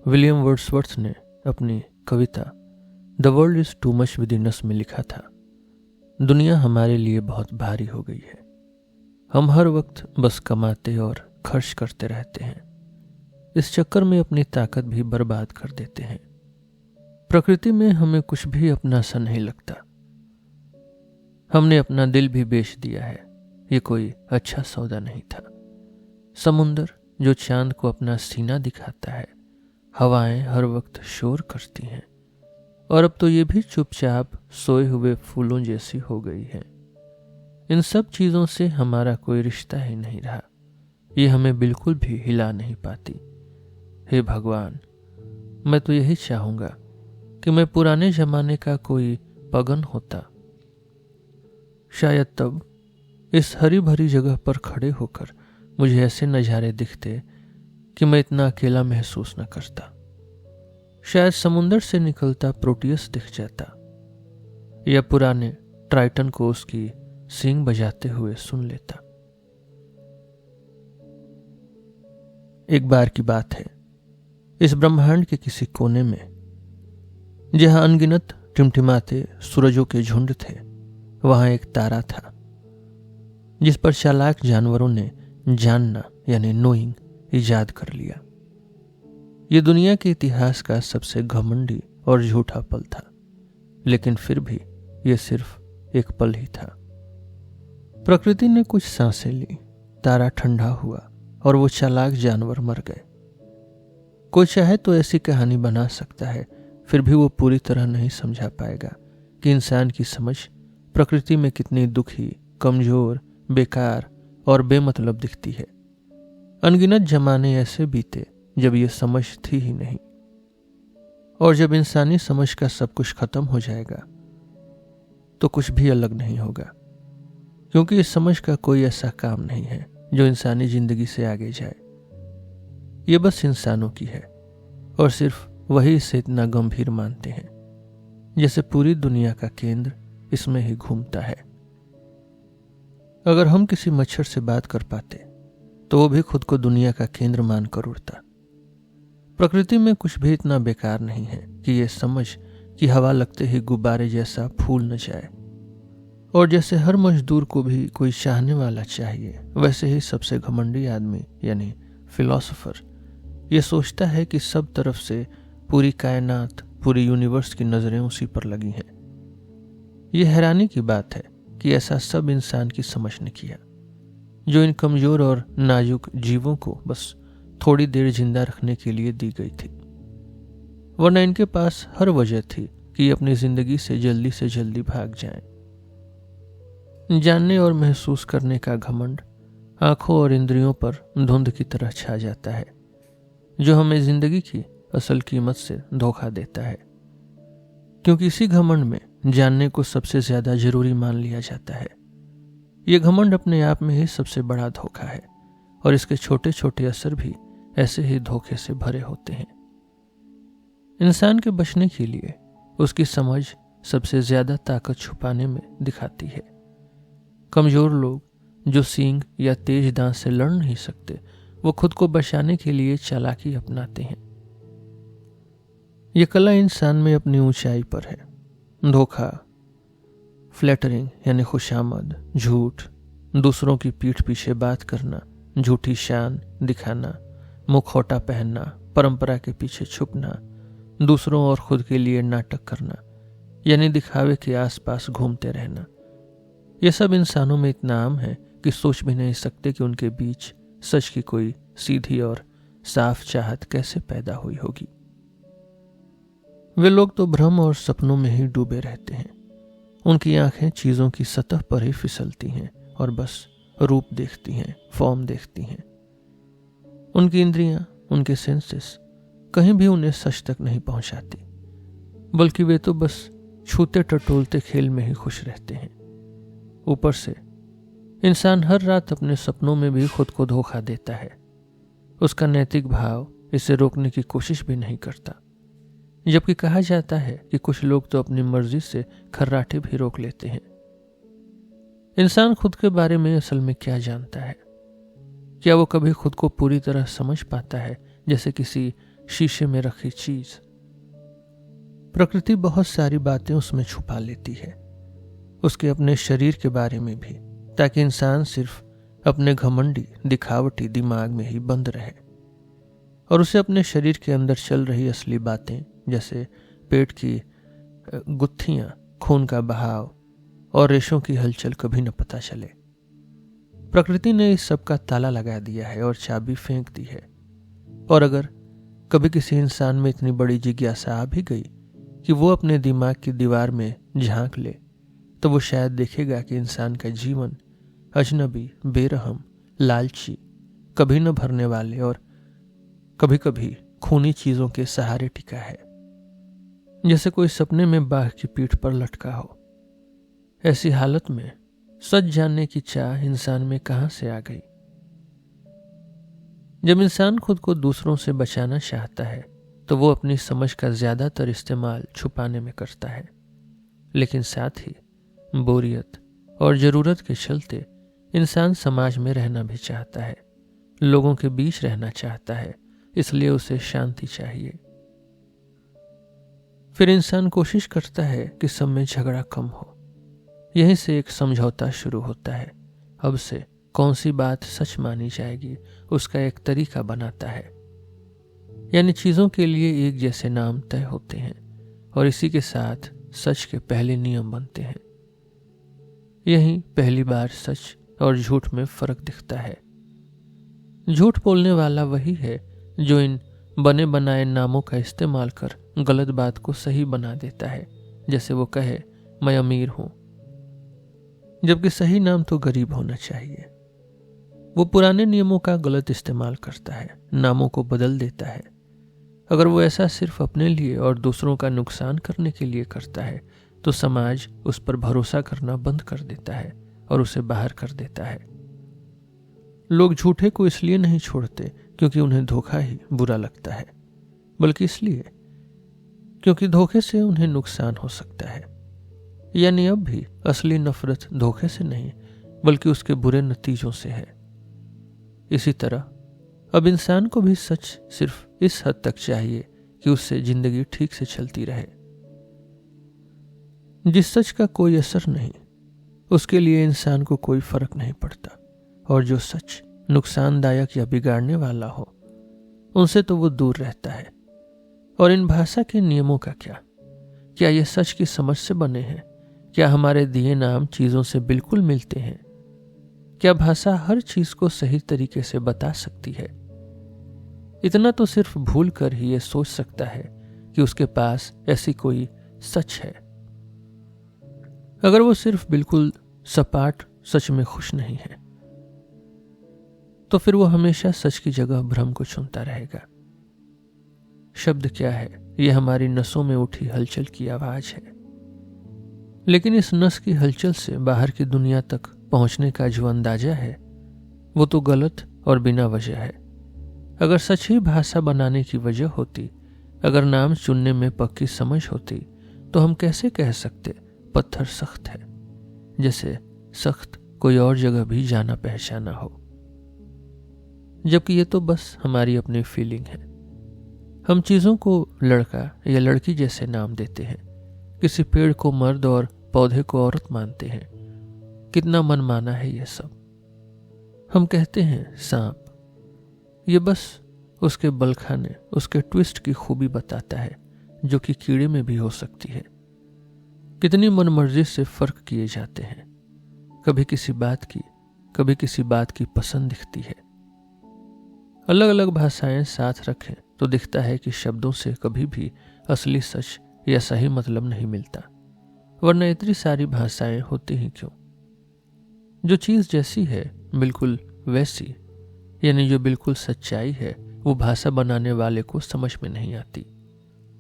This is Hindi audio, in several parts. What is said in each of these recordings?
विलियम वर्ड्सवर्थ ने अपनी कविता the world is too much with in us में लिखा था, दुनिया हमारे लिए बहुत भारी हो गई है। हम हर वक्त बस कमाते और खर्च करते रहते हैं। इस चक्कर में अपनी ताकत भी बर्बाद कर देते हैं। प्रकृति में हमें कुछ भी अपना सा नहीं लगता। हमने अपना दिल भी बेच दिया है। ये कोई अच्छा सौदा नहीं था। समुंदर जो चांद को अपना सीना दिखाता है, हवाएं हर वक्त शोर करती हैं, और अब तो ये भी चुपचाप सोए हुए फूलों जैसी हो गई है। इन सब चीजों से हमारा कोई रिश्ता ही नहीं रहा। ये हमें बिल्कुल भी हिला नहीं पाती। हे भगवान, मैं तो यही चाहूंगा कि मैं पुराने जमाने का कोई पगन होता। शायद तब इस हरी भरी जगह पर खड़े होकर मुझे ऐसे नज़ारे दिखते कि मैं इतना अकेला महसूस न करता। शायद समुंदर से निकलता प्रोटियस दिख जाता, या पुराने ट्राइटन को उसकी सींग बजाते हुए सुन लेता। एक बार की बात है, इस ब्रह्मांड के किसी कोने में, जहां अनगिनत टिमटिमाते सूरजों के झुंड थे, वहां एक तारा था जिस पर चालाक जानवरों ने जानना यानी नोइंग इजाद कर लिया। यह दुनिया के इतिहास का सबसे घमंडी और झूठा पल था, लेकिन फिर भी यह सिर्फ एक पल ही था। प्रकृति ने कुछ सांसें ली, तारा ठंडा हुआ और वो चालाक जानवर मर गए। कोई चाहे तो ऐसी कहानी बना सकता है, फिर भी वो पूरी तरह नहीं समझा पाएगा कि इंसान की समझ प्रकृति में कितनी दुखी, कमजोर, बेकार और बेमतलब दिखती है। अनगिनत जमाने ऐसे बीते जब ये समझ थी ही नहीं, और जब इंसानी समझ का सब कुछ खत्म हो जाएगा तो कुछ भी अलग नहीं होगा, क्योंकि इस समझ का कोई ऐसा काम नहीं है जो इंसानी जिंदगी से आगे जाए। ये बस इंसानों की है, और सिर्फ वही इसे इतना गंभीर मानते हैं जैसे पूरी दुनिया का केंद्र इसमें ही घूमता है। अगर हम किसी मच्छर से बात कर पाते तो वो भी खुद को दुनिया का केंद्र मानकर उड़ता। प्रकृति में कुछ भी इतना बेकार नहीं है कि ये समझ कि हवा लगते ही गुब्बारे जैसा फूल न जाए। और जैसे हर मजदूर को भी कोई चाहने वाला चाहिए, वैसे ही सबसे घमंडी आदमी यानी फिलोसोफर ये सोचता है कि सब तरफ से पूरी कायनात, पूरी यूनिवर्स की नजरें उसी पर लगी हैं। ये हैरानी की बात है कि ऐसा सब इंसान की समझ ने किया, जो इन कमजोर और नाजुक जीवों को बस थोड़ी देर जिंदा रखने के लिए दी गई थी, वरना इनके पास हर वजह थी कि ये अपनी जिंदगी से जल्दी भाग जाएं। जानने और महसूस करने का घमंड आंखों और इंद्रियों पर धुंध की तरह छा जाता है, जो हमें जिंदगी की असल कीमत से धोखा देता है, क्योंकि इसी घमंड में जानने को सबसे ज्यादा जरूरी मान लिया जाता है। यह घमंड अपने आप में ही सबसे बड़ा धोखा है, और इसके छोटे छोटे असर भी ऐसे ही धोखे से भरे होते हैं। इंसान के बचने के लिए उसकी समझ सबसे ज्यादा ताकत छुपाने में दिखाती है। कमजोर लोग जो सींग या तेज दांत से लड़ नहीं सकते, वो खुद को बचाने के लिए चालाकी अपनाते हैं। यह कला इंसान में अपनी ऊंचाई पर है। धोखा, फ्लैटरिंग यानी खुशामद, झूठ, दूसरों की पीठ पीछे बात करना, झूठी शान दिखाना, मुखौटा पहनना, परंपरा के पीछे छुपना, दूसरों और खुद के लिए नाटक करना यानी दिखावे के आसपास घूमते रहना, यह सब इंसानों में इतना आम है कि सोच भी नहीं सकते कि उनके बीच सच की कोई सीधी और साफ चाहत कैसे पैदा हुई होगी। वे लोग तो भ्रम और सपनों में ही डूबे रहते हैं। उनकी आंखें चीजों की सतह पर ही फिसलती हैं और बस रूप देखती हैं, फॉर्म देखती हैं। उनकी इंद्रियां, उनके सेंसेस कहीं भी उन्हें सच तक नहीं पहुंचाती, बल्कि वे तो बस छूते टटोलते खेल में ही खुश रहते हैं। ऊपर से इंसान हर रात अपने सपनों में भी खुद को धोखा देता है। उसका नैतिक भाव इसे रोकने की कोशिश भी नहीं करता, जबकि कहा जाता है कि कुछ लोग तो अपनी मर्जी से खर्राटे भी रोक लेते हैं। इंसान खुद के बारे में असल में क्या जानता है? क्या वो कभी खुद को पूरी तरह समझ पाता है, जैसे किसी शीशे में रखी चीज। प्रकृति बहुत सारी बातें उसमें छुपा लेती है, उसके अपने शरीर के बारे में भी, ताकि इंसान सिर्फ अपने घमंडी दिखावटी दिमाग में ही बंद रहे और उसे अपने शरीर के अंदर चल रही असली बातें, जैसे पेट की गुत्थियां, खून का बहाव और रेशों की हलचल कभी न पता चले। प्रकृति ने इस सब का ताला लगा दिया है और चाबी फेंक दी है। और अगर कभी किसी इंसान में इतनी बड़ी जिज्ञासा आ भी गई कि वो अपने दिमाग की दीवार में झांक ले, तो वो शायद देखेगा कि इंसान का जीवन अजनबी, बेरहम, लालची, कभी न भरने वाले और कभी कभी खूनी चीजों के सहारे टिका है, जैसे कोई सपने में बाघ की पीठ पर लटका हो। ऐसी हालत में सच जानने की चाह इंसान में कहां से आ गई? जब इंसान खुद को दूसरों से बचाना चाहता है तो वो अपनी समझ का ज्यादातर इस्तेमाल छुपाने में करता है, लेकिन साथ ही बोरियत और जरूरत के चलते इंसान समाज में रहना भी चाहता है, लोगों के बीच रहना चाहता है, इसलिए उसे शांति चाहिए। फिर इंसान कोशिश करता है कि सब में झगड़ा कम हो। यहीं से एक समझौता शुरू होता है। अब से कौन सी बात सच मानी जाएगी, उसका एक तरीका बनाता है। यानी चीजों के लिए एक जैसे नाम तय होते हैं और इसी के साथ सच के पहले नियम बनते हैं। यही पहली बार सच और झूठ में फर्क दिखता है। झूठ बोलने वाला वही है जो इन बने बनाए नामों का इस्तेमाल कर गलत बात को सही बना देता है। जैसे वो कहे, मैं अमीर हूं, जबकि सही नाम तो गरीब होना चाहिए। वो पुराने नियमों का गलत इस्तेमाल करता है, नामों को बदल देता है। अगर वो ऐसा सिर्फ अपने लिए और दूसरों का नुकसान करने के लिए करता है तो समाज उस पर भरोसा करना बंद कर देता है और उसे बाहर कर देता है। लोग झूठे को इसलिए नहीं छोड़ते क्योंकि उन्हें धोखा ही बुरा लगता है, बल्कि इसलिए क्योंकि धोखे से उन्हें नुकसान हो सकता है। यानी अब भी असली नफरत धोखे से नहीं, बल्कि उसके बुरे नतीजों से है। इसी तरह अब इंसान को भी सच सिर्फ इस हद तक चाहिए कि उससे जिंदगी ठीक से चलती रहे। जिस सच का कोई असर नहीं, उसके लिए इंसान को कोई फर्क नहीं पड़ता, और जो सच नुकसानदायक या बिगाड़ने वाला हो, उनसे तो वो दूर रहता है। और इन भाषा के नियमों का क्या ये सच की समझ से बने हैं? क्या हमारे दिए नाम चीजों से बिल्कुल मिलते हैं? क्या भाषा हर चीज को सही तरीके से बता सकती है? इतना तो सिर्फ भूल कर ही ये सोच सकता है कि उसके पास ऐसी कोई सच है। अगर वो सिर्फ बिल्कुल सपाट सच में खुश नहीं है, तो फिर वो हमेशा सच की जगह भ्रम को चुनता रहेगा। शब्द क्या है? यह हमारी नसों में उठी हलचल की आवाज है। लेकिन इस नस की हलचल से बाहर की दुनिया तक पहुंचने का जो अंदाजा है, वो तो गलत और बिना वजह है। अगर सच ही भाषा बनाने की वजह होती, अगर नाम चुनने में पक्की समझ होती, तो हम कैसे कह सकते पत्थर सख्त है, जैसे सख्त कोई और जगह भी जाना पहचाना हो। जबकि ये तो बस हमारी अपनी फीलिंग है। हम चीजों को लड़का या लड़की जैसे नाम देते हैं, किसी पेड़ को मर्द और पौधे को औरत मानते हैं। कितना मनमाना है ये सब। हम कहते हैं सांप, ये बस उसके बलखाने, उसके ट्विस्ट की खूबी बताता है, जो कि कीड़े में भी हो सकती है। कितनी मनमर्जी से फर्क किए जाते हैं। कभी किसी बात की, कभी किसी बात की पसंद दिखती है। अलग अलग भाषाएं साथ रखें तो दिखता है कि शब्दों से कभी भी असली सच या सही मतलब नहीं मिलता, वरना इतनी सारी भाषाएं होती ही क्यों? जो चीज जैसी है बिल्कुल वैसी, यानी जो बिल्कुल सच्चाई है, वो भाषा बनाने वाले को समझ में नहीं आती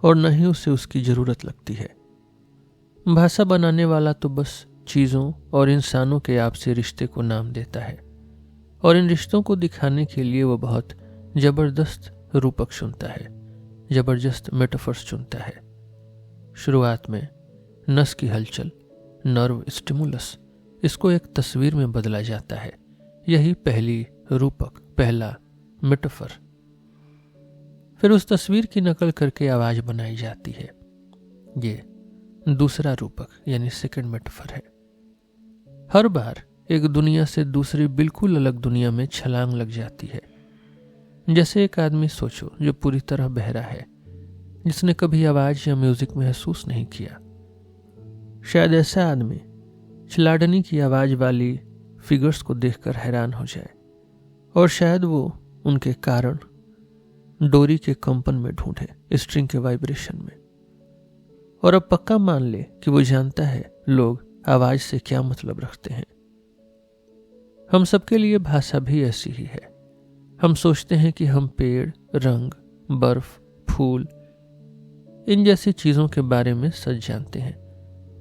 और न ही उसे उसकी जरूरत लगती है। भाषा बनाने वाला तो बस चीजों और इंसानों के आपसी रिश्ते को नाम देता है, और इन रिश्तों को दिखाने के लिए वो बहुत जबरदस्त रूपक चुनता है, जबरदस्त मेटाफर्स चुनता है। शुरुआत में नस की हलचल, नर्व स्टिमुलस, इसको एक तस्वीर में बदला जाता है। यही पहली रूपक, पहला मेटाफर। फिर उस तस्वीर की नकल करके आवाज बनाई जाती है। ये दूसरा रूपक यानी सेकंड मेटाफर है। हर बार एक दुनिया से दूसरी बिल्कुल अलग दुनिया में छलांग लग जाती है। जैसे एक आदमी सोचो जो पूरी तरह बहरा है, जिसने कभी आवाज या म्यूजिक महसूस नहीं किया। शायद ऐसा आदमी चिलाडनी की आवाज वाली फिगर्स को देखकर हैरान हो जाए, और शायद वो उनके कारण डोरी के कंपन में ढूंढे, स्ट्रिंग के वाइब्रेशन में। और अब पक्का मान ले कि वो जानता है लोग आवाज से क्या मतलब रखते हैं। हम सबके लिए भाषा भी ऐसी ही है। हम सोचते हैं कि हम पेड़, रंग, बर्फ, फूल, इन जैसी चीजों के बारे में सच जानते हैं,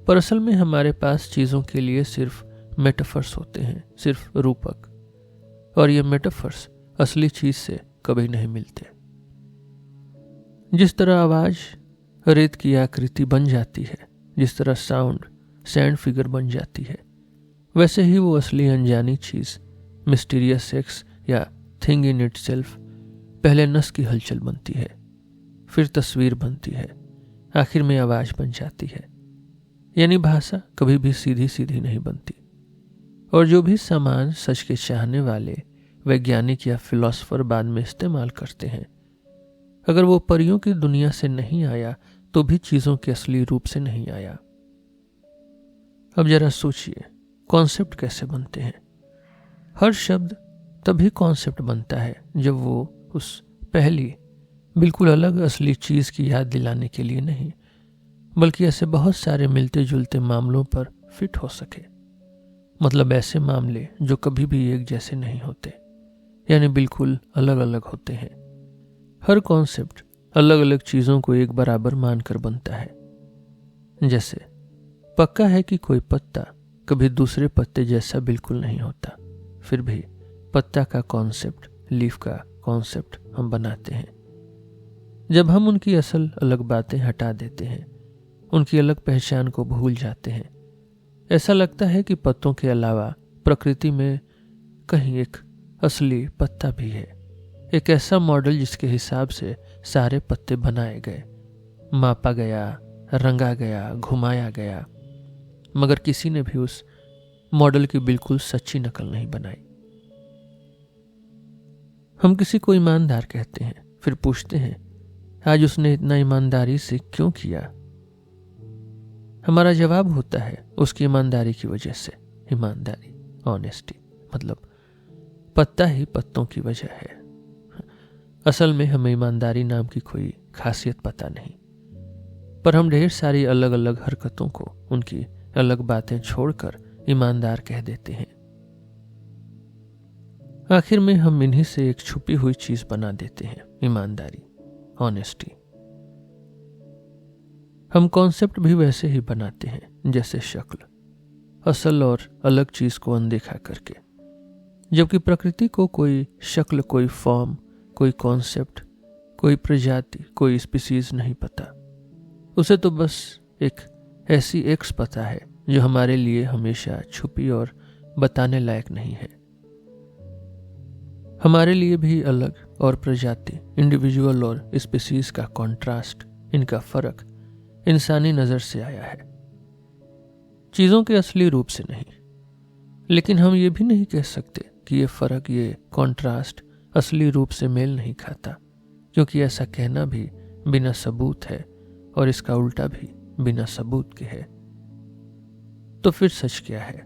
पर असल में हमारे पास चीजों के लिए सिर्फ मेटाफर्स होते हैं, सिर्फ रूपक। और ये मेटाफर्स असली चीज से कभी नहीं मिलते। जिस तरह आवाज रेत की आकृति बन जाती है, जिस तरह साउंड सैंड फिगर बन जाती है, वैसे ही वो असली अनजानी चीज, मिस्टीरियस सेक्स या थिंग इन इटसेल्फ पहले नस की हलचल बनती है, फिर तस्वीर बनती है, आखिर में आवाज बन जाती है। यानी भाषा कभी भी सीधी सीधी नहीं बनती। और जो भी सामान सच के चाहने वाले वैज्ञानिक या फिलोसोफर बाद में इस्तेमाल करते हैं, अगर वो परियों की दुनिया से नहीं आया तो भी चीजों के असली रूप से नहीं आया। अब जरा सोचिए, कॉन्सेप्ट कैसे बनते हैं। हर शब्द तभी कॉन्सेप्ट बनता है जब वो उस पहली बिल्कुल अलग असली चीज की याद दिलाने के लिए नहीं, बल्कि ऐसे बहुत सारे मिलते जुलते मामलों पर फिट हो सके। मतलब ऐसे मामले जो कभी भी एक जैसे नहीं होते, यानी बिल्कुल अलग अलग होते हैं। हर कॉन्सेप्ट अलग अलग चीजों को एक बराबर मानकर बनता है। जैसे पक्का है कि कोई पत्ता कभी दूसरे पत्ते जैसा बिल्कुल नहीं होता, फिर भी पत्ता का कॉन्सेप्ट, लीफ का कॉन्सेप्ट हम बनाते हैं। जब हम उनकी असल अलग बातें हटा देते हैं, उनकी अलग पहचान को भूल जाते हैं, ऐसा लगता है कि पत्तों के अलावा प्रकृति में कहीं एक असली पत्ता भी है, एक ऐसा मॉडल जिसके हिसाब से सारे पत्ते बनाए गए, मापा गया, रंगा गया, घुमाया गया, मगर किसी ने भी उस मॉडल की बिल्कुल सच्ची नकल नहीं बनाई। हम किसी को ईमानदार कहते हैं, फिर पूछते हैं आज उसने इतना ईमानदारी से क्यों किया। हमारा जवाब होता है उसकी ईमानदारी की वजह से। ईमानदारी, ऑनेस्टी, मतलब पत्ता ही पत्तों की वजह है। असल में हमें ईमानदारी नाम की कोई खासियत पता नहीं, पर हम ढेर सारी अलग अलग हरकतों को, उनकी अलग बातें छोड़कर ईमानदार कह देते हैं। आखिर में हम इन्हीं से एक छुपी हुई चीज बना देते हैं, ईमानदारी, ऑनेस्टी। हम कॉन्सेप्ट भी वैसे ही बनाते हैं जैसे शक्ल, असल और अलग चीज को अनदेखा करके। जबकि प्रकृति को कोई शक्ल, कोई फॉर्म, कोई कॉन्सेप्ट, कोई प्रजाति, कोई स्पीसीज नहीं पता। उसे तो बस एक ऐसी एक्स पता है जो हमारे लिए हमेशा छुपी और बताने लायक नहीं है। हमारे लिए भी अलग और प्रजाति, इंडिविजुअल और स्पीसीज का कॉन्ट्रास्ट, इनका फर्क इंसानी नजर से आया है, चीजों के असली रूप से नहीं। लेकिन हम ये भी नहीं कह सकते कि ये फर्क, ये कॉन्ट्रास्ट असली रूप से मेल नहीं खाता, क्योंकि ऐसा कहना भी बिना सबूत है और इसका उल्टा भी बिना सबूत के है। तो फिर सच क्या है?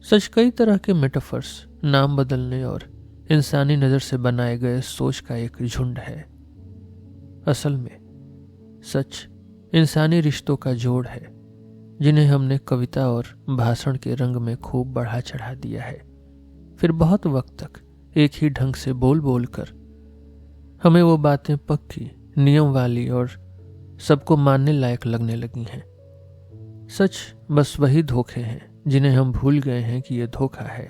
सच कई तरह के मेटाफर्स, नाम बदलने और इंसानी नजर से बनाए गए सोच का एक झुंड है। असल में सच इंसानी रिश्तों का जोड़ है, जिन्हें हमने कविता और भाषण के रंग में खूब बढ़ा चढ़ा दिया है। फिर बहुत वक्त तक एक ही ढंग से बोल बोल कर हमें वो बातें पक्की, नियम वाली और सबको मानने लायक लगने लगी हैं। सच बस वही धोखे हैं जिन्हें हम भूल गए हैं कि ये धोखा है।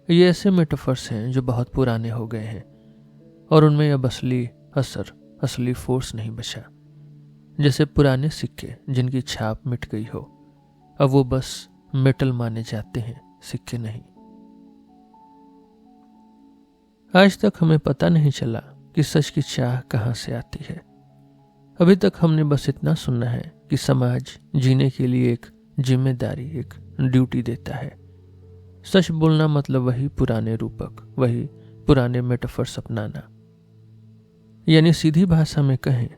ये ऐसे मेटाफर्स हैं जो बहुत पुराने हो गए हैं और उनमें अब असली असर, असली फोर्स नहीं बचा। जैसे पुराने सिक्के जिनकी छाप मिट गई हो, अब वो बस मेटल माने जाते हैं, सिक्के नहीं। आज तक हमें पता नहीं चला कि सच की चाह कहाँ से आती है। अभी तक हमने बस इतना सुना है कि समाज जीने के लिए एक जिम्मेदारी, एक ड्यूटी देता है। सच बोलना मतलब वही पुराने रूपक, वही पुराने मेटाफर्स अपनाना। यानी सीधी भाषा में कहें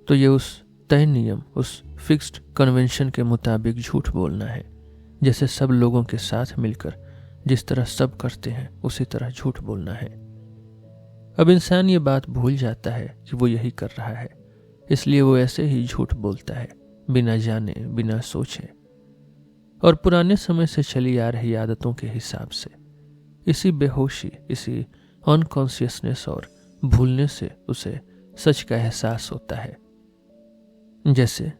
तो ये उस तय नियम, उस फिक्स्ड कन्वेंशन के मुताबिक झूठ बोलना है। जैसे सब लोगों के साथ मिलकर जिस तरह सब करते हैं उसी तरह झूठ बोलना है। अब इंसान ये बात भूल जाता है कि वो यही कर रहा है, इसलिए वो ऐसे ही झूठ बोलता है, बिना जाने, बिना सोचे और पुराने समय से चली आ रही आदतों के हिसाब से। इसी बेहोशी, इसी अनकॉन्शियसनेस और भूलने से उसे सच का एहसास होता है। जैसे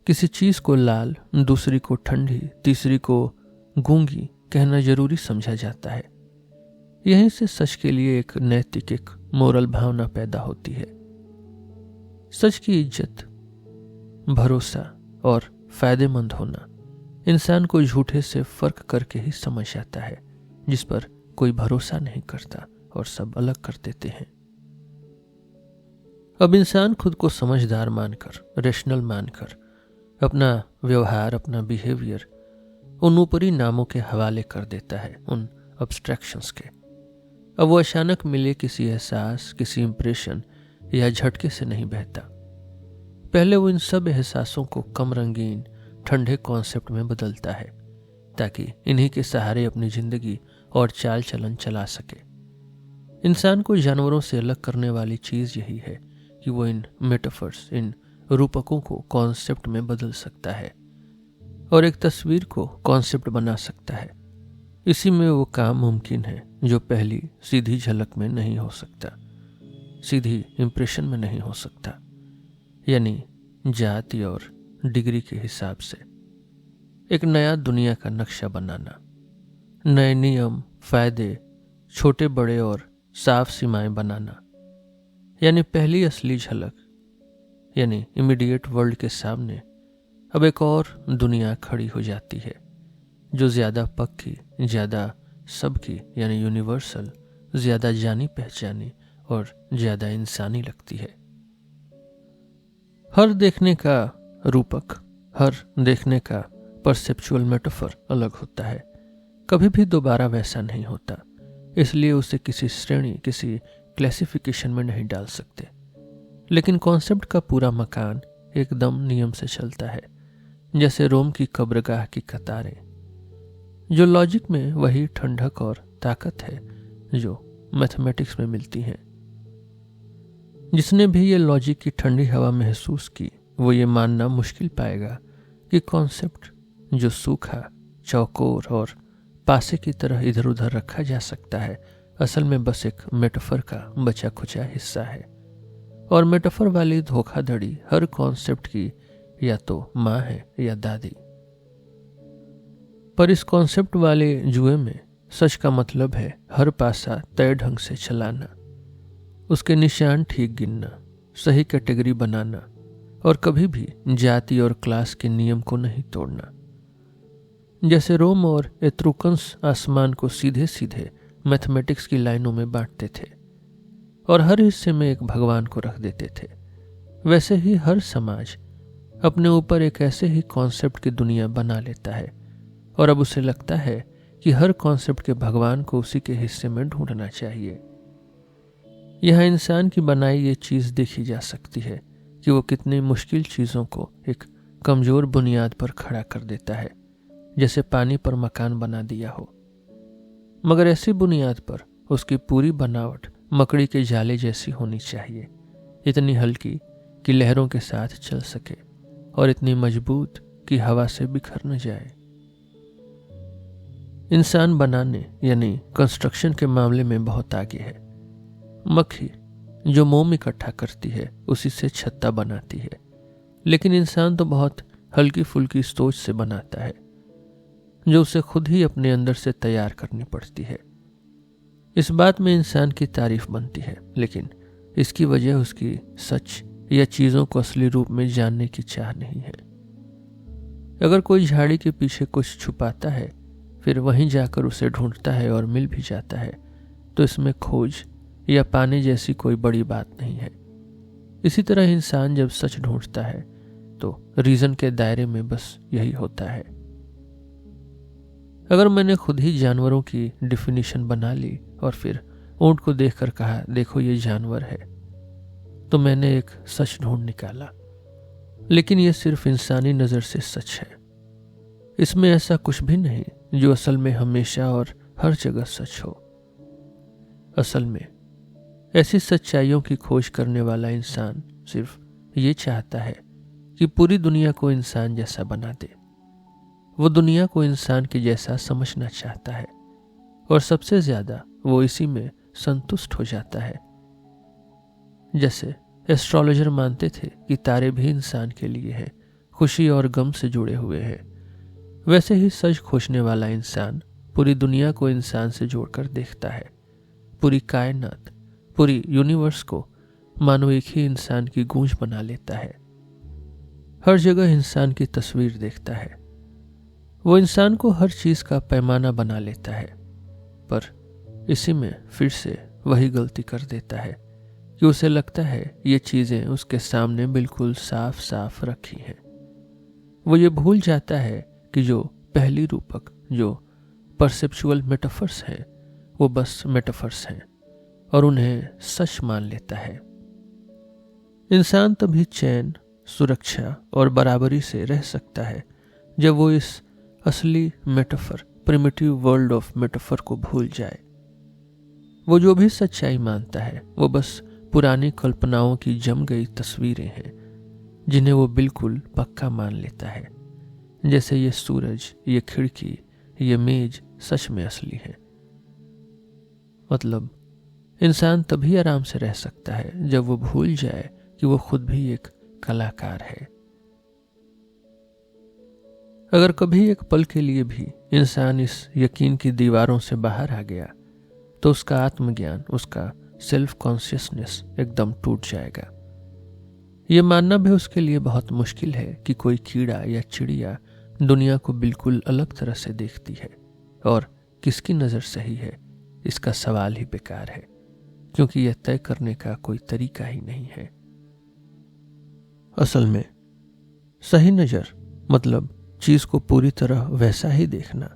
किसी चीज को लाल, दूसरी को ठंडी, तीसरी को गूंगी कहना जरूरी समझा जाता है। यहीं से सच के लिए एक नैतिक, एक मोरल भावना पैदा होती है। सच की इज्जत, भरोसा और फायदेमंद होना इंसान को झूठे से फर्क करके ही समझ आता है, जिस पर कोई भरोसा नहीं करता और सब अलग कर देते हैं। अब इंसान खुद को समझदार मानकर, रेशनल मानकर अपना व्यवहार, अपना बिहेवियर उन ऊपरी नामों के हवाले कर देता है, उन अब्स्ट्रैक्शंस के। अब वो अचानक मिले किसी एहसास, किसी इंप्रेशन या झटके से नहीं बहता। पहले वो इन सब एहसासों को कम रंगीन, ठंडे कॉन्सेप्ट में बदलता है ताकि इन्हीं के सहारे अपनी जिंदगी और चाल चलन चला सके। इंसान को जानवरों से अलग करने वाली चीज यही है कि वो इन मेटाफर्स, इन रूपकों को कॉन्सेप्ट में बदल सकता है और एक तस्वीर को कॉन्सेप्ट बना सकता है। इसी में वो काम मुमकिन है जो पहली सीधी झलक में नहीं हो सकता, सीधी इंप्रेशन में नहीं हो सकता। यानी जाति और डिग्री के हिसाब से एक नया दुनिया का नक्शा बनाना, नए नियम, फायदे, छोटे बड़े और साफ सीमाएं बनाना। यानी पहली असली झलक, यानी इमीडिएट वर्ल्ड के सामने अब एक और दुनिया खड़ी हो जाती है जो ज्यादा पक्की, ज्यादा सबकी यानी यूनिवर्सल, ज्यादा जानी पहचानी और ज्यादा इंसानी लगती है। हर देखने का रूपक, हर देखने का परसेप्चुअल मेटाफर अलग होता है, कभी भी दोबारा वैसा नहीं होता। इसलिए उसे किसी श्रेणी, किसी क्लासिफिकेशन में नहीं डाल सकते। लेकिन कॉन्सेप्ट का पूरा मकान एकदम नियम से चलता है, जैसे रोम की कब्रगाह की कतारें। जो लॉजिक में वही ठंडक और ताकत है जो मैथमेटिक्स में मिलती है। जिसने भी ये लॉजिक की ठंडी हवा महसूस की वो ये मानना मुश्किल पाएगा कि कॉन्सेप्ट जो सूखा, चौकोर और पासे की तरह इधर उधर रखा जा सकता है, असल में बस एक मेटाफर का बचा खुचा हिस्सा है। और मेटाफर वाली धोखाधड़ी हर कॉन्सेप्ट की या तो माँ है या दादी। पर इस कॉन्सेप्ट वाले जुए में सच का मतलब है हर पासा तय ढंग से चलाना, उसके निशान ठीक गिनना, सही कैटेगरी बनाना और कभी भी जाति और क्लास के नियम को नहीं तोड़ना। जैसे रोम और एत्रुकन्स आसमान को सीधे सीधे मैथमेटिक्स की लाइनों में बांटते थे और हर हिस्से में एक भगवान को रख देते थे, वैसे ही हर समाज अपने ऊपर एक ऐसे ही कॉन्सेप्ट की दुनिया बना लेता है और अब उसे लगता है कि हर कॉन्सेप्ट के भगवान को उसी के हिस्से में ढूंढना चाहिए। यहाँ इंसान की बनाई ये चीज देखी जा सकती है कि वो कितनी मुश्किल चीजों को एक कमजोर बुनियाद पर खड़ा कर देता है, जैसे पानी पर मकान बना दिया हो। मगर ऐसी बुनियाद पर उसकी पूरी बनावट मकड़ी के जाले जैसी होनी चाहिए, इतनी हल्की कि लहरों के साथ चल सके और इतनी मजबूत कि हवा से बिखर न जाए। इंसान बनाने यानी कंस्ट्रक्शन के मामले में बहुत आगे है। मक्खी जो मोम इकट्ठा करती है उसी से छत्ता बनाती है, लेकिन इंसान तो बहुत हल्की फुल्की सोच से बनाता है जो उसे खुद ही अपने अंदर से तैयार करनी पड़ती है। इस बात में इंसान की तारीफ बनती है, लेकिन इसकी वजह उसकी सच या चीजों को असली रूप में जानने की चाह नहीं है। अगर कोई झाड़ी के पीछे कुछ छुपाता है, फिर वहीं जाकर उसे ढूंढता है और मिल भी जाता है, तो इसमें खोज या पाने जैसी कोई बड़ी बात नहीं है। इसी तरह इंसान जब सच ढूंढता है तो रीजन के दायरे में बस यही होता है। अगर मैंने खुद ही जानवरों की डिफिनीशन बना ली और फिर ऊंट को देखकर कहा देखो ये जानवर है, तो मैंने एक सच ढूंढ निकाला। लेकिन यह सिर्फ इंसानी नजर से सच है। इसमें ऐसा कुछ भी नहीं जो असल में हमेशा और हर जगह सच हो। असल में ऐसी सच्चाइयों की खोज करने वाला इंसान सिर्फ ये चाहता है कि पूरी दुनिया को इंसान जैसा बना दे। वो दुनिया को इंसान के जैसा समझना चाहता है और सबसे ज्यादा वो इसी में संतुष्ट हो जाता है। जैसे एस्ट्रोलॉजर मानते थे कि तारे भी इंसान के लिए हैं, खुशी और गम से जुड़े हुए हैं, वैसे ही सच खोजने वाला इंसान पूरी दुनिया को इंसान से जोड़कर देखता है। पूरी कायनात, पूरी यूनिवर्स को मानो एक ही इंसान की गूंज बना लेता है। हर जगह इंसान की तस्वीर देखता है। वो इंसान को हर चीज का पैमाना बना लेता है, पर इसी में फिर से वही गलती कर देता है कि उसे लगता है ये चीजें उसके सामने बिल्कुल साफ साफ रखी हैं। वो ये भूल जाता है कि जो पहली रूपक, जो परसेप्चुअल मेटाफर्स हैं, वो बस मेटाफर्स हैं और उन्हें सच मान लेता है। इंसान तभी चैन, सुरक्षा और बराबरी से रह सकता है जब वो इस असली metaphor, primitive world of metaphor को भूल जाए। वो जो भी सच्चाई मानता है वो बस पुरानी कल्पनाओं की जम गई तस्वीरें हैं जिन्हें वो बिल्कुल पक्का मान लेता है। जैसे ये सूरज, ये खिड़की, ये मेज सच में असली है। मतलब इंसान तभी आराम से रह सकता है जब वो भूल जाए कि वो खुद भी एक कलाकार है। अगर कभी एक पल के लिए भी इंसान इस यकीन की दीवारों से बाहर आ गया तो उसका आत्मज्ञान, उसका सेल्फ कॉन्शियसनेस एकदम टूट जाएगा। ये मानना भी उसके लिए बहुत मुश्किल है कि कोई कीड़ा या चिड़िया दुनिया को बिल्कुल अलग तरह से देखती है और किसकी नज़र सही है, इसका सवाल ही बेकार है, क्योंकि यह तय करने का कोई तरीका ही नहीं है। असल में सही नज़र मतलब चीज को पूरी तरह वैसा ही देखना,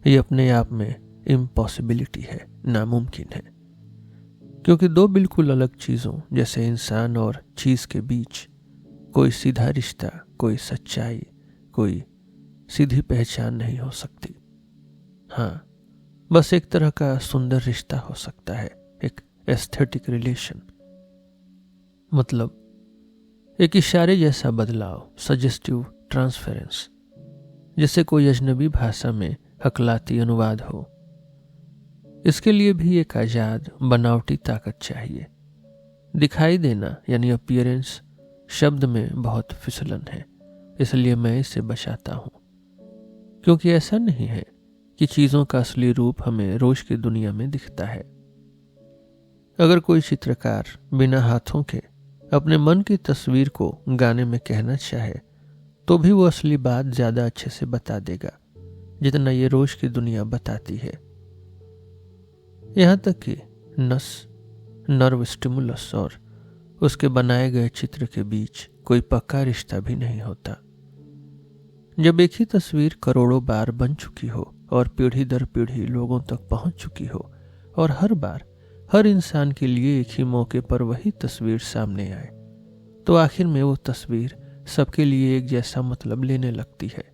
ये अपने आप में इम्पॉसिबिलिटी है, नामुमकिन है। क्योंकि दो बिल्कुल अलग चीजों जैसे इंसान और चीज के बीच कोई सीधा रिश्ता, कोई सच्चाई, कोई सीधी पहचान नहीं हो सकती। हाँ, बस एक तरह का सुंदर रिश्ता हो सकता है, एक एस्थेटिक रिलेशन। मतलब एक इशारे जैसा बदलाव, सजेस्टिव ट्रांसफरेंस, जैसे कोई अजनबी भाषा में हकलाती अनुवाद हो। इसके लिए भी एक आजाद बनावटी ताकत चाहिए। दिखाई देना यानी अपीयरेंस शब्द में बहुत फिसलन है, इसलिए मैं इसे बचाता हूं। क्योंकि ऐसा नहीं है कि चीजों का असली रूप हमें रोज की दुनिया में दिखता है। अगर कोई चित्रकार बिना हाथों के अपने मन की तस्वीर को गाने में कहना चाहे तो भी वो असली बात ज्यादा अच्छे से बता देगा जितना ये रोज की दुनिया बताती है। यहां तक कि नस, नर्व स्टिमुलस और उसके बनाए गए चित्र के बीच कोई पक्का रिश्ता भी नहीं होता। जब एक ही तस्वीर करोड़ों बार बन चुकी हो और पीढ़ी दर पीढ़ी लोगों तक पहुंच चुकी हो और हर बार हर इंसान के लिए एक ही मौके पर वही तस्वीर सामने आए, तो आखिर में वो तस्वीर सबके लिए एक जैसा मतलब लेने लगती है,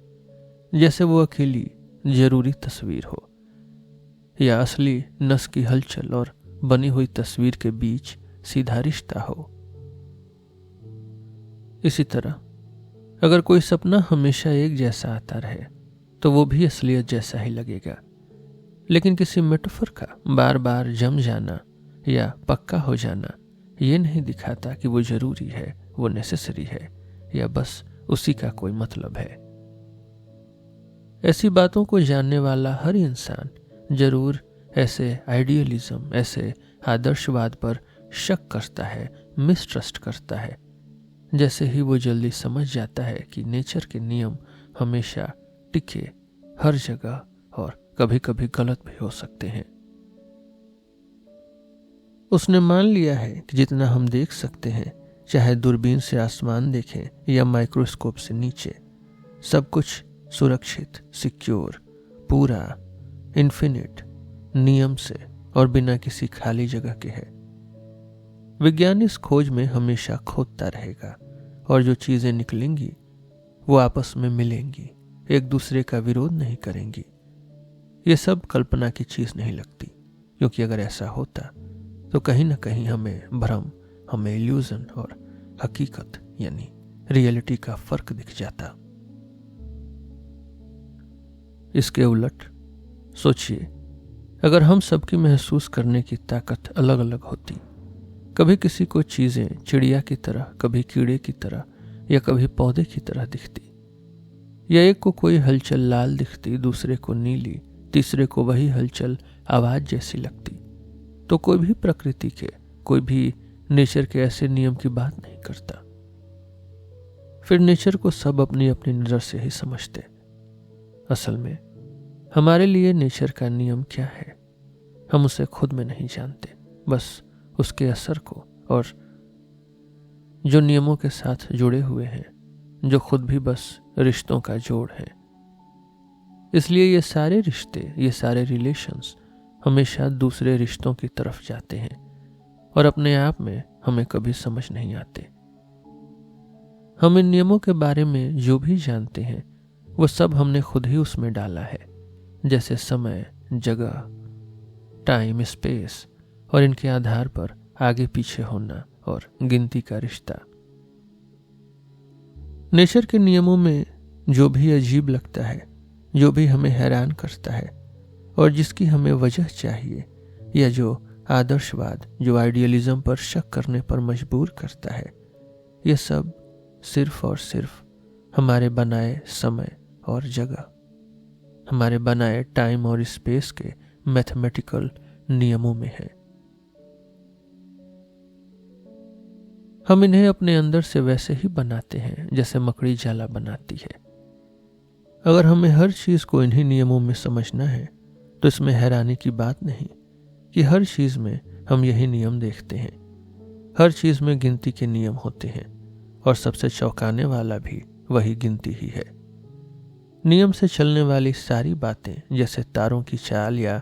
जैसे वो अकेली जरूरी तस्वीर हो या असली नस की हलचल और बनी हुई तस्वीर के बीच सीधा रिश्ता हो। इसी तरह अगर कोई सपना हमेशा एक जैसा आता रहे तो वो भी असलियत जैसा ही लगेगा, लेकिन किसी मेटाफर का बार बार जम जाना या पक्का हो जाना ये नहीं दिखाता कि वो जरूरी है, वो नेसेसरी है या बस उसी का कोई मतलब है। ऐसी बातों को जानने वाला हर इंसान जरूर ऐसे आइडियलिज्म, ऐसे आदर्शवाद पर शक करता है, मिसट्रस्ट करता है, जैसे ही वो जल्दी समझ जाता है कि नेचर के नियम हमेशा टिके हर जगह और कभी कभी गलत भी हो सकते हैं। उसने मान लिया है कि जितना हम देख सकते हैं, चाहे दूरबीन से आसमान देखें या माइक्रोस्कोप से नीचे, सब कुछ सुरक्षित, सिक्योर, पूरा, इन्फिनिट, नियम से और बिना किसी खाली जगह के है। विज्ञान इस खोज में हमेशा खोदता रहेगा और जो चीजें निकलेंगी वो आपस में मिलेंगी, एक दूसरे का विरोध नहीं करेंगी। ये सब कल्पना की चीज नहीं लगती, क्योंकि अगर ऐसा होता तो कहीं ना कहीं हमें भ्रम, हमें इल्यूजन और हकीकत यानी रियलिटी का फर्क दिख जाता। इसके उलट सोचिए, अगर हम सबकी महसूस करने की ताकत अलग अलग होती, कभी किसी को चीजें चिड़िया की तरह, कभी कीड़े की तरह या कभी पौधे की तरह दिखती, या एक को कोई हलचल लाल दिखती, दूसरे को नीली, तीसरे को वही हलचल आवाज जैसी लगती, तो कोई भी प्रकृति के, कोई भी नेचर के ऐसे नियम की बात नहीं करता। फिर नेचर को सब अपनी अपनी नजर से ही समझते। असल में हमारे लिए नेचर का नियम क्या है, हम उसे खुद में नहीं जानते, बस उसके असर को, और जो नियमों के साथ जुड़े हुए हैं, जो खुद भी बस रिश्तों का जोड़ है। इसलिए ये सारे रिश्ते, ये सारे रिलेशंस हमेशा दूसरे रिश्तों की तरफ जाते हैं और अपने आप में हमें कभी समझ नहीं आते। हम इन नियमों के बारे में जो भी जानते हैं वो सब हमने खुद ही उसमें डाला है, जैसे समय, जगह, टाइम, स्पेस, और इनके आधार पर आगे पीछे होना और गिनती का रिश्ता। नेचर के नियमों में जो भी अजीब लगता है, जो भी हमें हैरान करता है और जिसकी हमें वजह चाहिए, या जो आदर्शवाद, जो आइडियलिज्म पर शक करने पर मजबूर करता है, यह सब सिर्फ और सिर्फ हमारे बनाए समय और जगह, हमारे बनाए टाइम और स्पेस के मैथमेटिकल नियमों में है। हम इन्हें अपने अंदर से वैसे ही बनाते हैं जैसे मकड़ी जाला बनाती है। अगर हमें हर चीज को इन्हीं नियमों में समझना है तो इसमें हैरानी की बात नहीं कि हर चीज में हम यही नियम देखते हैं। हर चीज में गिनती के नियम होते हैं और सबसे चौंकाने वाला भी वही गिनती ही है। नियम से चलने वाली सारी बातें, जैसे तारों की चाल या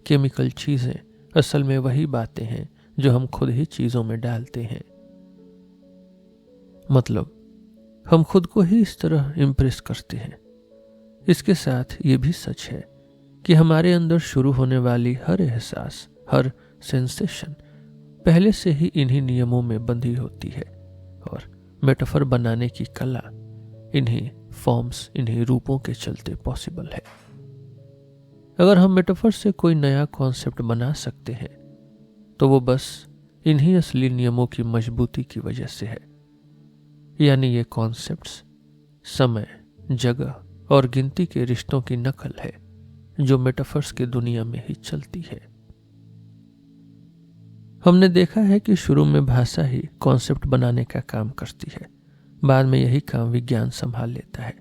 केमिकल चीजें, असल में वही बातें हैं जो हम खुद ही चीजों में डालते हैं। मतलब हम खुद को ही इस तरह इम्प्रेस करते हैं। इसके साथ ये भी सच है कि हमारे अंदर शुरू होने वाली हर एहसास, हर सेंसेशन पहले से ही इन्हीं नियमों में बंधी होती है, और मेटाफर बनाने की कला इन्हीं फॉर्म्स, इन्हीं रूपों के चलते पॉसिबल है। अगर हम मेटाफर से कोई नया कॉन्सेप्ट बना सकते हैं तो वो बस इन्हीं असली नियमों की मजबूती की वजह से है। यानी ये कॉन्सेप्ट्स समय, जगह और गिनती के रिश्तों की नकल है जो मेटाफर्स की दुनिया में ही चलती है। हमने देखा है कि शुरू में भाषा ही कॉन्सेप्ट बनाने का काम करती है, बाद में यही काम विज्ञान संभाल लेता है।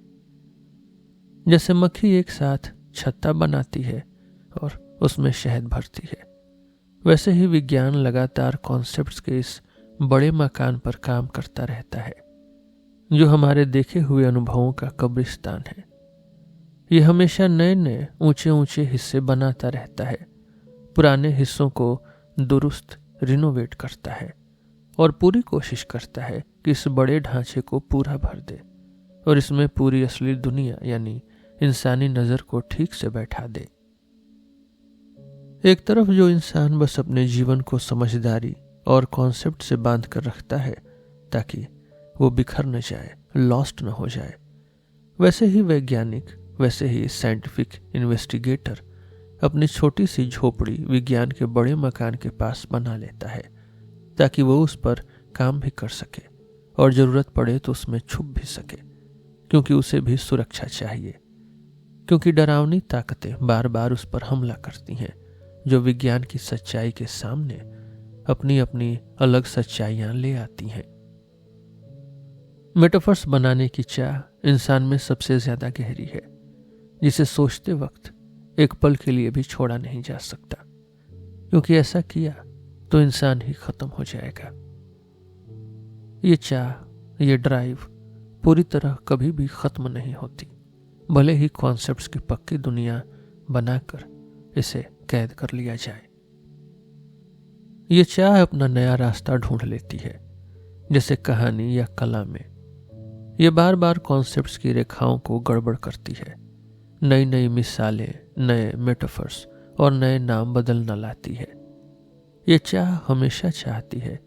जैसे मक्खी एक साथ छत्ता बनाती है और उसमें शहद भरती है, वैसे ही विज्ञान लगातार कॉन्सेप्ट्स के इस बड़े मकान पर काम करता रहता है जो हमारे देखे हुए अनुभवों का कब्रिस्तान है। ये हमेशा नए नए ऊंचे ऊंचे हिस्से बनाता रहता है, पुराने हिस्सों को दुरुस्त रिनोवेट करता है और पूरी कोशिश करता है कि इस बड़े ढांचे को पूरा भर दे और इसमें पूरी असली दुनिया यानी इंसानी नजर को ठीक से बैठा दे। एक तरफ जो इंसान बस अपने जीवन को समझदारी और कॉन्सेप्ट से बांध कर रखता है ताकि वो बिखर न जाए, लॉस्ट न हो जाए, वैसे ही वैज्ञानिक, वैसे ही साइंटिफिक इन्वेस्टिगेटर अपनी छोटी सी झोपड़ी विज्ञान के बड़े मकान के पास बना लेता है ताकि वो उस पर काम भी कर सके और जरूरत पड़े तो उसमें छुप भी सके, क्योंकि उसे भी सुरक्षा चाहिए, क्योंकि डरावनी ताकतें बार बार उस पर हमला करती हैं जो विज्ञान की सच्चाई के सामने अपनी अपनी अलग सच्चाइयां ले आती हैं। मेटाफर्स बनाने की चाह इंसान में सबसे ज्यादा गहरी है, जिसे सोचते वक्त एक पल के लिए भी छोड़ा नहीं जा सकता, क्योंकि ऐसा किया तो इंसान ही खत्म हो जाएगा। ये चाह, ये ड्राइव पूरी तरह कभी भी खत्म नहीं होती, भले ही कॉन्सेप्ट्स की पक्की दुनिया बनाकर इसे कैद कर लिया जाए। ये चाह अपना नया रास्ता ढूंढ लेती है, जैसे कहानी या कला में ये बार बार कॉन्सेप्ट्स की रेखाओं को गड़बड़ करती है, नई नई मिसालें, नए मेटाफर्स और नए नाम बदलना लाती है। ये चाह हमेशा चाहती है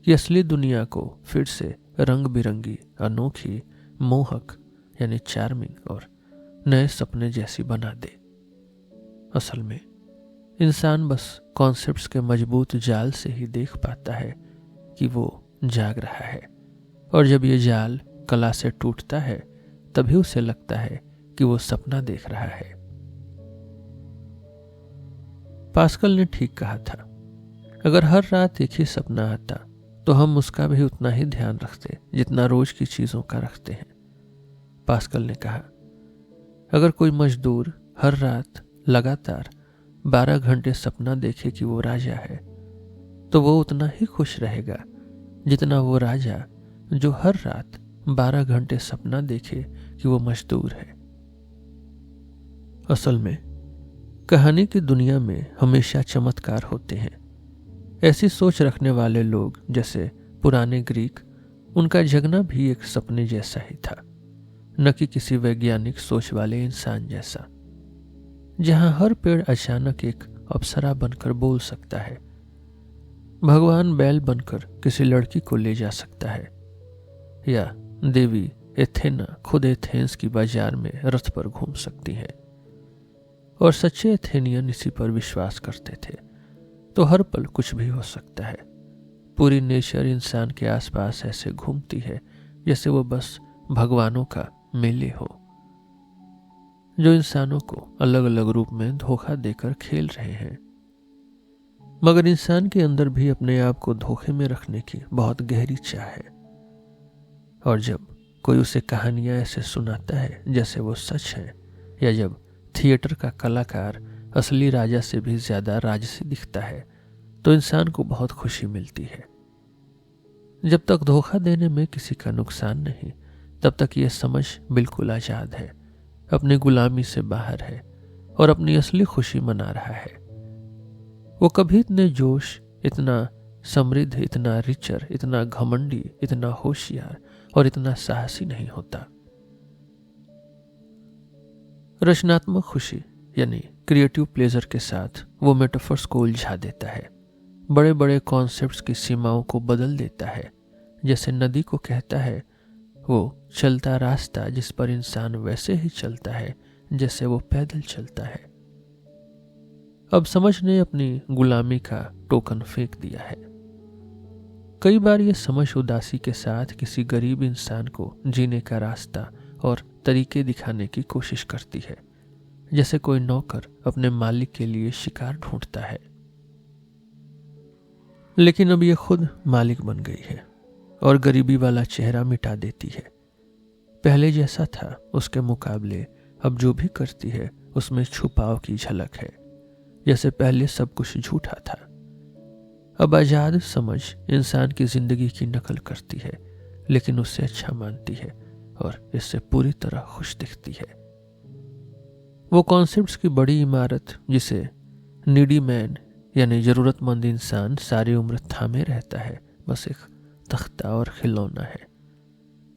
कि असली दुनिया को फिर से रंग बिरंगी, अनोखी, मोहक यानी चार्मिंग और नए सपने जैसी बना दे। असल में इंसान बस कॉन्सेप्ट्स के मजबूत जाल से ही देख पाता है कि वो जाग रहा है, और जब ये जाल कला से टूटता है तभी उसे लगता है कि वो सपना देख रहा है। पास्कल ने ठीक कहा था, अगर हर रात एक ही सपना आता तो हम उसका भी उतना ही ध्यान रखते जितना रोज की चीजों का रखते हैं। पास्कल ने कहा, अगर कोई मजदूर हर रात लगातार 12 घंटे सपना देखे कि वो राजा है, तो वो उतना ही खुश रहेगा जितना वो राजा जो हर रात 12 घंटे सपना देखे कि वो मजदूर है। असल में कहानी की दुनिया में हमेशा चमत्कार होते हैं। ऐसी सोच रखने वाले लोग जैसे पुराने ग्रीक, उनका जगना भी एक सपने जैसा ही था, न कि किसी वैज्ञानिक सोच वाले इंसान जैसा, जहां हर पेड़ अचानक एक अप्सरा बनकर बोल सकता है, भगवान बैल बनकर किसी लड़की को ले जा सकता है, या देवी एथेना खुद एथेंस की बाजार में रथ पर घूम सकती है। और सच्चे एथेनियन इसी पर विश्वास करते थे। तो हर पल कुछ भी हो सकता है। पूरी नेचर इंसान के आसपास ऐसे घूमती है जैसे वो बस भगवानों का मेले हो, जो इंसानों को अलग अलग रूप में धोखा देकर खेल रहे हैं। मगर इंसान के अंदर भी अपने आप को धोखे में रखने की बहुत गहरी चाह है, और जब कोई उसे कहानियां ऐसे सुनाता है जैसे वो सच है, या जब थिएटर का कलाकार असली राजा से भी ज्यादा राजसी दिखता है, तो इंसान को बहुत खुशी मिलती है। जब तक धोखा देने में किसी का नुकसान नहीं, तब तक ये समझ बिल्कुल आजाद है, अपनी गुलामी से बाहर है और अपनी असली खुशी मना रहा है। वो कभी इतने जोश, इतना समृद्ध, इतना रिचर, इतना घमंडी, इतना होशियार और इतना साहसी नहीं होता। रचनात्मक खुशी यानी क्रिएटिव प्लेजर के साथ वो मेटाफर्स को उलझा देता है, बड़े बड़े कॉन्सेप्ट्स की सीमाओं को बदल देता है। जैसे नदी को कहता है वो चलता रास्ता जिस पर इंसान वैसे ही चलता है जैसे वो पैदल चलता है। अब समझ ने अपनी गुलामी का टोकन फेंक दिया है। कई बार ये समझ उदासी के साथ किसी गरीब इंसान को जीने का रास्ता और तरीके दिखाने की कोशिश करती है, जैसे कोई नौकर अपने मालिक के लिए शिकार ढूंढता है। लेकिन अब ये खुद मालिक बन गई है और गरीबी वाला चेहरा मिटा देती है। पहले जैसा था उसके मुकाबले अब जो भी करती है उसमें छुपाव की झलक है, जैसे पहले सब कुछ झूठा था। अब आजाद समझ इंसान की जिंदगी की नकल करती है, लेकिन उससे अच्छा मानती है और इससे पूरी तरह खुश दिखती है। वो कॉन्सेप्ट्स की बड़ी इमारत जिसे नीडी मैन यानी जरूरतमंद इंसान सारी उम्र थामे रहता है, बस एक तख्ता और खिलौना है,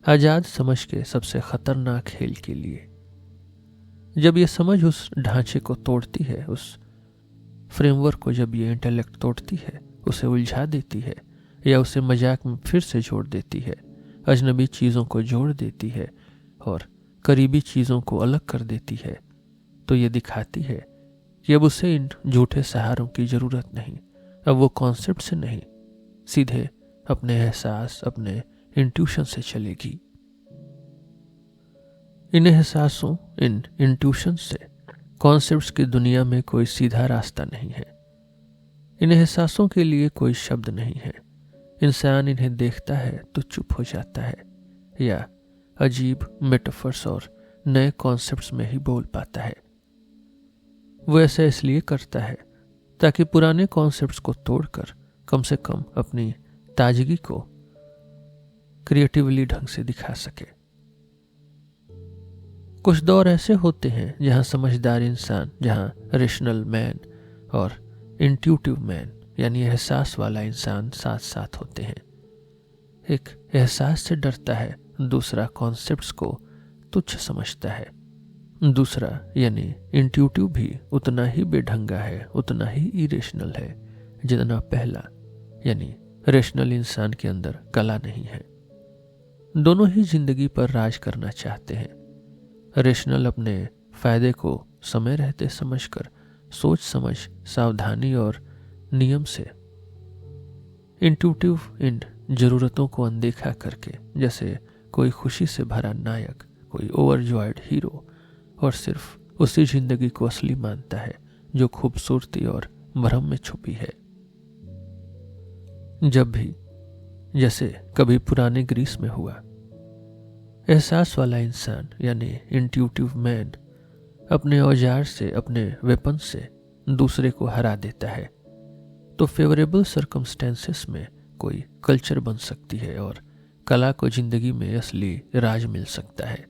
आजाद समझ के सबसे खतरनाक खेल के लिए। जब ये समझ उस ढांचे को तोड़ती है, उस फ्रेमवर्क को जब ये इंटेलेक्ट तोड़ती है, उसे उलझा देती है या उसे मजाक में फिर से जोड़ देती है, अजनबी चीज़ों को जोड़ देती है और करीबी चीज़ों को अलग कर देती है, तो ये दिखाती है कि अब उसे इन झूठे सहारों की ज़रूरत नहीं। अब वो कॉन्सेप्ट से नहीं, सीधे अपने एहसास, अपने इंट्यूशन से चलेगी। इन एहसासों, इन इंट्यूशन से कॉन्सेप्ट्स की दुनिया में कोई सीधा रास्ता नहीं है। इन एहसासों के लिए कोई शब्द नहीं है। इंसान इन्हें देखता है तो चुप हो जाता है या अजीब मेटाफर्स और नए कॉन्सेप्ट्स में ही बोल पाता है। वो ऐसा इसलिए करता है ताकि पुराने कॉन्सेप्ट्स को तोड़कर कम से कम अपनी ताजगी को क्रिएटिवली ढंग से दिखा सके। कुछ दौर ऐसे होते हैं जहां समझदार इंसान, जहां रेशनल मैन और इंट्यूटिव मैन यानी एहसास वाला इंसान साथ साथ होते हैं। एक एहसास से डरता है, दूसरा कॉन्सेप्ट्स को तुच्छ समझता है। दूसरा यानी इंट्यूटिव भी उतना ही बेढंगा है, उतना ही इरेशनल है जितना पहला यानी रेशनल इंसान के अंदर कला नहीं है। दोनों ही जिंदगी पर राज करना चाहते हैं। रेशनल अपने फायदे को समय रहते समझकर, सोच समझ, सावधानी और नियम से, इंट्यूटिव इन जरूरतों को अनदेखा करके, जैसे कोई खुशी से भरा नायक, कोई ओवरजॉयड हीरो, और सिर्फ उसी जिंदगी को असली मानता है जो खूबसूरती और भ्रम में छुपी है। जब भी, जैसे कभी पुराने ग्रीस में हुआ, एहसास वाला इंसान यानी इंट्यूटिव मैन अपने औजार से, अपने वेपन से दूसरे को हरा देता है, तो फेवरेबल सर्कमस्टेंसेस में कोई कल्चर बन सकती है और कला को जिंदगी में असली राज मिल सकता है।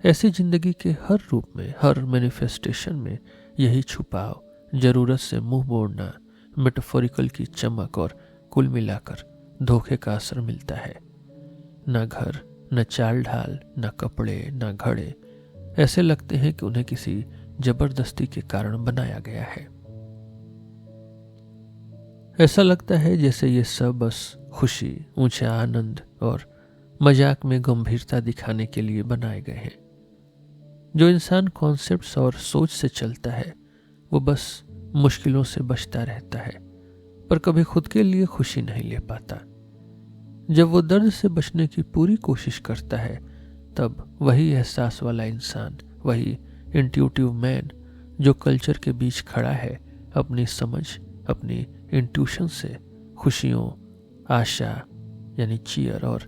ऐसी जिंदगी के हर रूप में, हर मैनिफेस्टेशन में यही छुपाव, जरूरत से मुंह मोड़ना, मेटाफोरिकल की चमक और कुल मिलाकर धोखे का असर मिलता है। न घर, न चाल ढाल, न कपड़े, न घड़े ऐसे लगते हैं कि उन्हें किसी जबरदस्ती के कारण बनाया गया है। ऐसा लगता है जैसे ये सब बस खुशी, ऊंचा आनंद और मजाक में गंभीरता दिखाने के लिए बनाए गए हैं। जो इंसान कॉन्सेप्ट्स और सोच से चलता है वो बस मुश्किलों से बचता रहता है, पर कभी खुद के लिए खुशी नहीं ले पाता। जब वो दर्द से बचने की पूरी कोशिश करता है, तब वही एहसास वाला इंसान, वही इंट्यूटिव मैन जो कल्चर के बीच खड़ा है, अपनी समझ, अपनी इंट्यूशन से खुशियों, आशा यानी चीयर और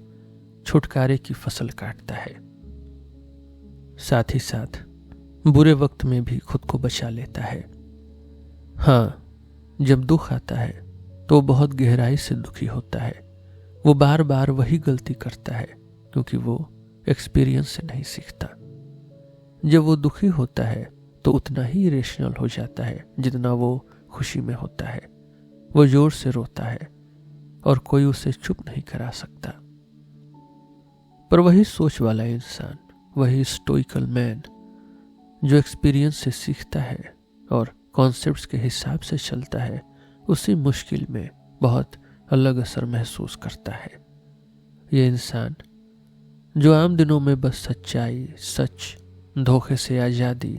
छुटकारे की फसल काटता है। साथ ही साथ बुरे वक्त में भी खुद को बचा लेता है। हाँ, जब दुख आता है तो बहुत गहराई से दुखी होता है। वो बार बार वही गलती करता है क्योंकि वो एक्सपीरियंस से नहीं सीखता। जब वो दुखी होता है तो उतना ही इरेशनल हो जाता है जितना वो खुशी में होता है। वो जोर से रोता है और कोई उसे चुप नहीं करा सकता। पर वही सोच वाला इंसान, वही स्टोइकल मैन जो एक्सपीरियंस से सीखता है और कॉन्सेप्ट्स के हिसाब से चलता है, उसी मुश्किल में बहुत अलग असर महसूस करता है। ये इंसान जो आम दिनों में बस सच्चाई, सच, धोखे से आज़ादी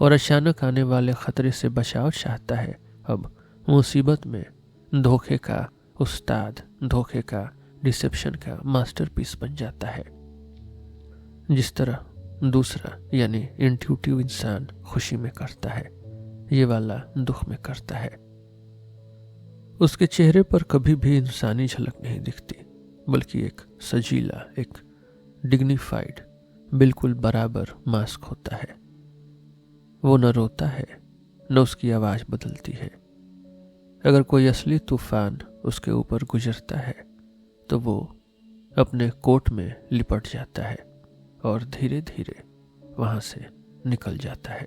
और अचानक आने वाले खतरे से बचाव चाहता है, अब मुसीबत में धोखे का उस्ताद, धोखे का, डिसेप्शन का मास्टरपीस बन जाता है। जिस तरह दूसरा यानी इंट्यूटिव इंसान खुशी में करता है, ये वाला दुख में करता है। उसके चेहरे पर कभी भी इंसानी झलक नहीं दिखती, बल्कि एक सजीला, एक डिग्निफाइड, बिल्कुल बराबर मास्क होता है। वो न रोता है, न उसकी आवाज बदलती है। अगर कोई असली तूफान उसके ऊपर गुजरता है तो वो अपने कोट में लिपट जाता है और धीरे धीरे वहां से निकल जाता है।